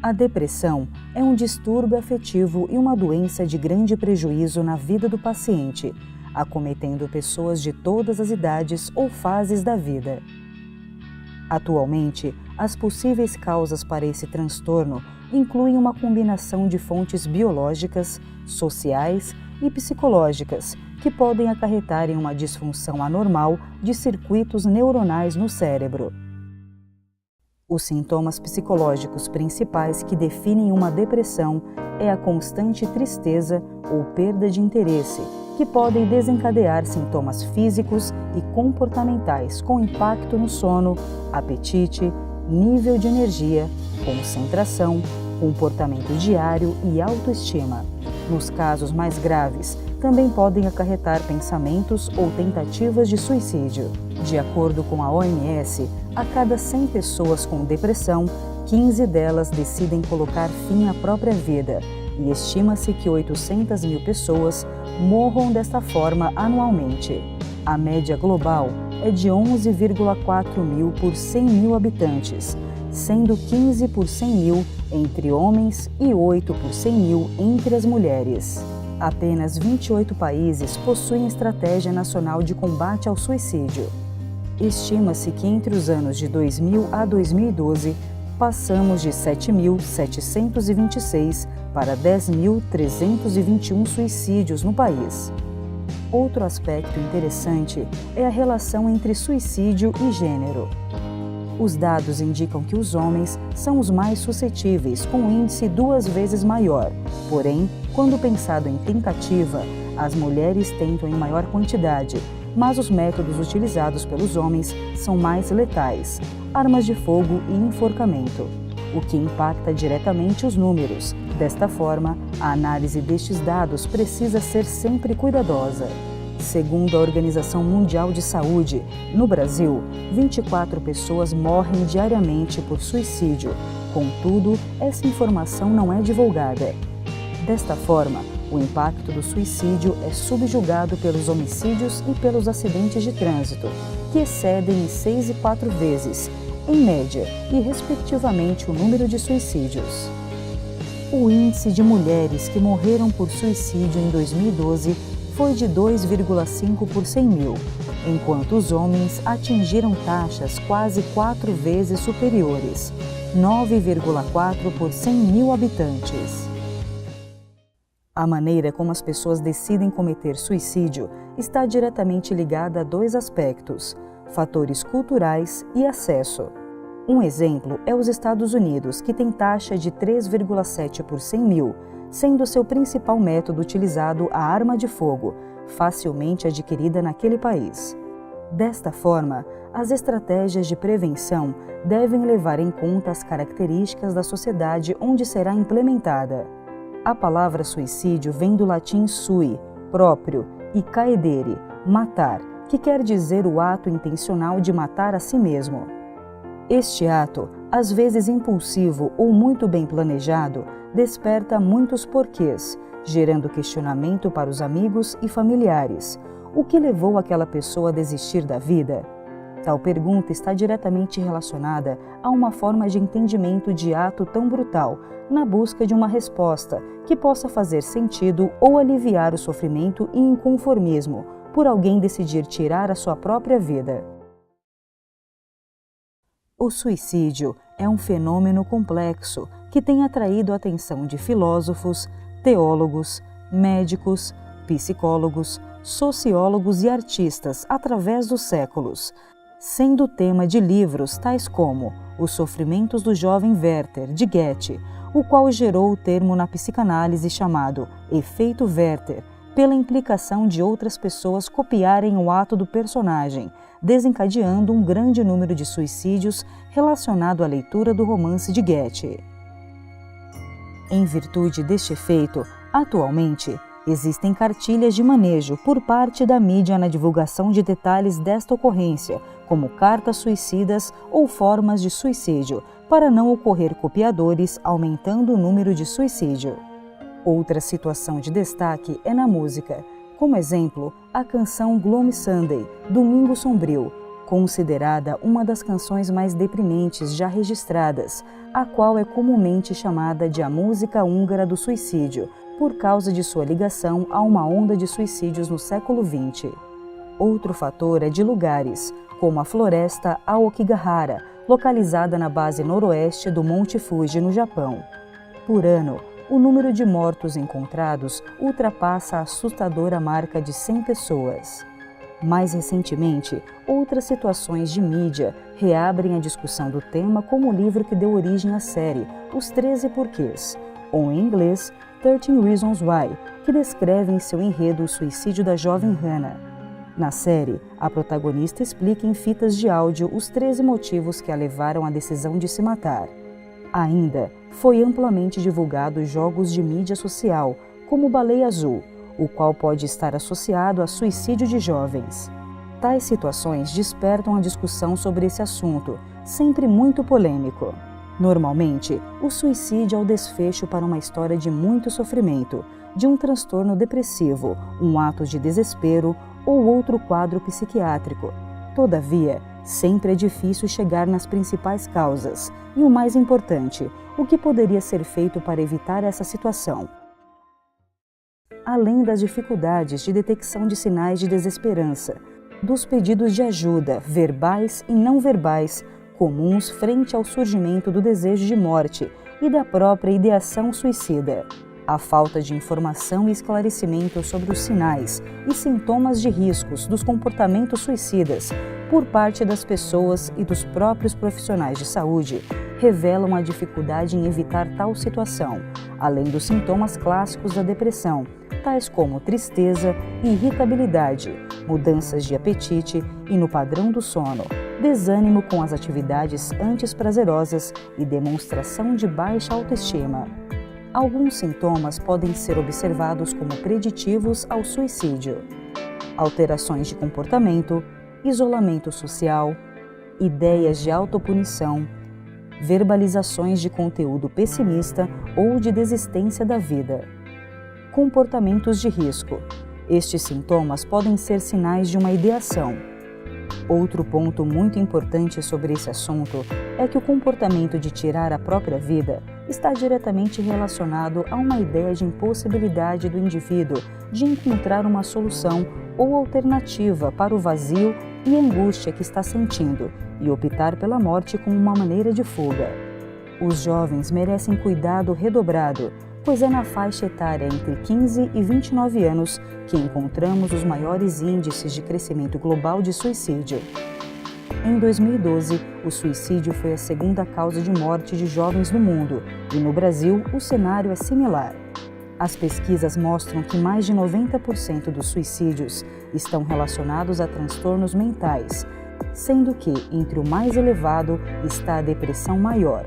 A depressão é um distúrbio afetivo e uma doença de grande prejuízo na vida do paciente, acometendo pessoas de todas as idades ou fases da vida. Atualmente, as possíveis causas para esse transtorno incluem uma combinação de fontes biológicas, sociais e psicológicas que podem acarretar em uma disfunção anormal de circuitos neuronais no cérebro. Os sintomas psicológicos principais que definem uma depressão é a constante tristeza ou perda de interesse, que podem desencadear sintomas físicos e comportamentais com impacto no sono, apetite, nível de energia, concentração, comportamento diário e autoestima. Nos casos mais graves, também podem acarretar pensamentos ou tentativas de suicídio. De acordo com a OMS, a cada 100 pessoas com depressão, 15 delas decidem colocar fim à própria vida, e estima-se que 800 mil pessoas morram desta forma anualmente. A média global é de 11,4 mil por 100 mil habitantes, sendo 15 por 100 mil entre homens e 8 por 100 mil entre as mulheres. Apenas 28 países possuem estratégia nacional de combate ao suicídio. Estima-se que entre os anos de 2000 a 2012, passamos de 7.726 para 10.321 suicídios no país. Outro aspecto interessante é a relação entre suicídio e gênero. Os dados indicam que os homens são os mais suscetíveis, com um índice 2 vezes maior. Porém, quando pensado em tentativa, as mulheres tentam em maior quantidade, mas os métodos utilizados pelos homens são mais letais: armas de fogo e enforcamento, o que impacta diretamente os números. Desta forma, a análise destes dados precisa ser sempre cuidadosa. Segundo a Organização Mundial de Saúde, no Brasil, 24 pessoas morrem diariamente por suicídio. Contudo, essa informação não é divulgada. Desta forma, o impacto do suicídio é subjugado pelos homicídios e pelos acidentes de trânsito, que excedem em 6 e 4 vezes, em média, e respectivamente o número de suicídios. O índice de mulheres que morreram por suicídio em 2012 foi de 2,5 por 100 mil, enquanto os homens atingiram taxas quase 4 vezes superiores, 9,4 por 100 mil habitantes. A maneira como as pessoas decidem cometer suicídio está diretamente ligada a 2 aspectos: fatores culturais e acesso. Um exemplo é os Estados Unidos, que tem taxa de 3,7 por 100 mil, sendo seu principal método utilizado a arma de fogo, facilmente adquirida naquele país. Desta forma, as estratégias de prevenção devem levar em conta as características da sociedade onde será implementada. A palavra suicídio vem do latim sui, próprio, e caedere, matar, que quer dizer o ato intencional de matar a si mesmo. Este ato, às vezes impulsivo ou muito bem planejado, desperta muitos porquês, gerando questionamento para os amigos e familiares. O que levou aquela pessoa a desistir da vida? Tal pergunta está diretamente relacionada a uma forma de entendimento de ato tão brutal, na busca de uma resposta que possa fazer sentido ou aliviar o sofrimento e inconformismo por alguém decidir tirar a sua própria vida. O suicídio é um fenômeno complexo que tem atraído a atenção de filósofos, teólogos, médicos, psicólogos, sociólogos e artistas através dos séculos, sendo tema de livros tais como Os Sofrimentos do Jovem Werther, de Goethe, o qual gerou o termo na psicanálise chamado efeito Werther, pela implicação de outras pessoas copiarem o ato do personagem, desencadeando um grande número de suicídios relacionado à leitura do romance de Goethe. Em virtude deste efeito, atualmente, existem cartilhas de manejo por parte da mídia na divulgação de detalhes desta ocorrência, como cartas suicidas ou formas de suicídio, para não ocorrer copiadores, aumentando o número de suicídio. Outra situação de destaque é na música. Como exemplo, a canção Gloomy Sunday, Domingo Sombrio, considerada uma das canções mais deprimentes já registradas, a qual é comumente chamada de a música húngara do suicídio, por causa de sua ligação a uma onda de suicídios no século XX. Outro fator é de lugares, como a floresta Aokigahara, localizada na base noroeste do Monte Fuji, no Japão. Por ano, o número de mortos encontrados ultrapassa a assustadora marca de 100 pessoas. Mais recentemente, outras situações de mídia reabrem a discussão do tema, como o livro que deu origem à série Os 13 Porquês, ou em inglês 13 Reasons Why, que descreve em seu enredo o suicídio da jovem Hannah. Na série, a protagonista explica em fitas de áudio os 13 motivos que a levaram à decisão de se matar. Ainda foi amplamente divulgado jogos de mídia social, como Baleia Azul, o qual pode estar associado a suicídio de jovens. Tais situações despertam a discussão sobre esse assunto, sempre muito polêmico. Normalmente, o suicídio é o desfecho para uma história de muito sofrimento, de um transtorno depressivo, um ato de desespero ou outro quadro psiquiátrico. Todavia, sempre é difícil chegar nas principais causas e, o mais importante, o que poderia ser feito para evitar essa situação. Além das dificuldades de detecção de sinais de desesperança, dos pedidos de ajuda, verbais e não verbais, comuns frente ao surgimento do desejo de morte e da própria ideação suicida, a falta de informação e esclarecimento sobre os sinais e sintomas de riscos dos comportamentos suicidas por parte das pessoas e dos próprios profissionais de saúde revelam a dificuldade em evitar tal situação, além dos sintomas clássicos da depressão, tais como tristeza e irritabilidade, mudanças de apetite e no padrão do sono, desânimo com as atividades antes prazerosas e demonstração de baixa autoestima. Alguns sintomas podem ser observados como preditivos ao suicídio: alterações de comportamento, isolamento social, ideias de autopunição, verbalizações de conteúdo pessimista ou de desistência da vida. Comportamentos de risco. Estes sintomas podem ser sinais de uma ideação. Outro ponto muito importante sobre esse assunto é que o comportamento de tirar a própria vida está diretamente relacionado a uma ideia de impossibilidade do indivíduo de encontrar uma solução ou alternativa para o vazio e angústia que está sentindo e optar pela morte como uma maneira de fuga. Os jovens merecem cuidado redobrado, pois é na faixa etária entre 15 e 29 anos que encontramos os maiores índices de crescimento global de suicídio. Em 2012, o suicídio foi a segunda causa de morte de jovens no mundo, e no Brasil o cenário é similar. As pesquisas mostram que mais de 90% dos suicídios estão relacionados a transtornos mentais, sendo que, entre o mais elevado, está a depressão maior.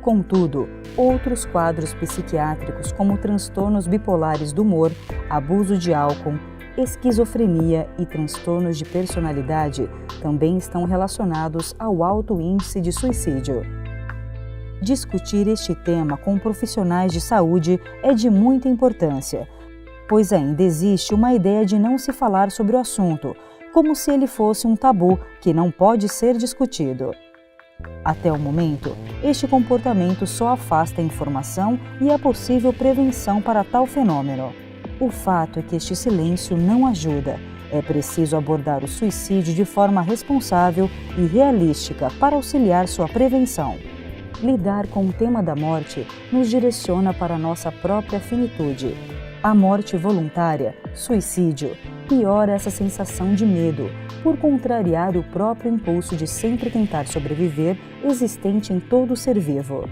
Contudo, outros quadros psiquiátricos, como transtornos bipolares do humor, abuso de álcool, esquizofrenia e transtornos de personalidade, também estão relacionados ao alto índice de suicídio. Discutir este tema com profissionais de saúde é de muita importância, pois ainda existe uma ideia de não se falar sobre o assunto, como se ele fosse um tabu que não pode ser discutido. Até o momento, este comportamento só afasta a informação e a possível prevenção para tal fenômeno. O fato é que este silêncio não ajuda. É preciso abordar o suicídio de forma responsável e realística para auxiliar sua prevenção. Lidar com o tema da morte nos direciona para nossa própria finitude. A morte voluntária, suicídio, piora essa sensação de medo, por contrariar o próprio impulso de sempre tentar sobreviver existente em todo ser vivo.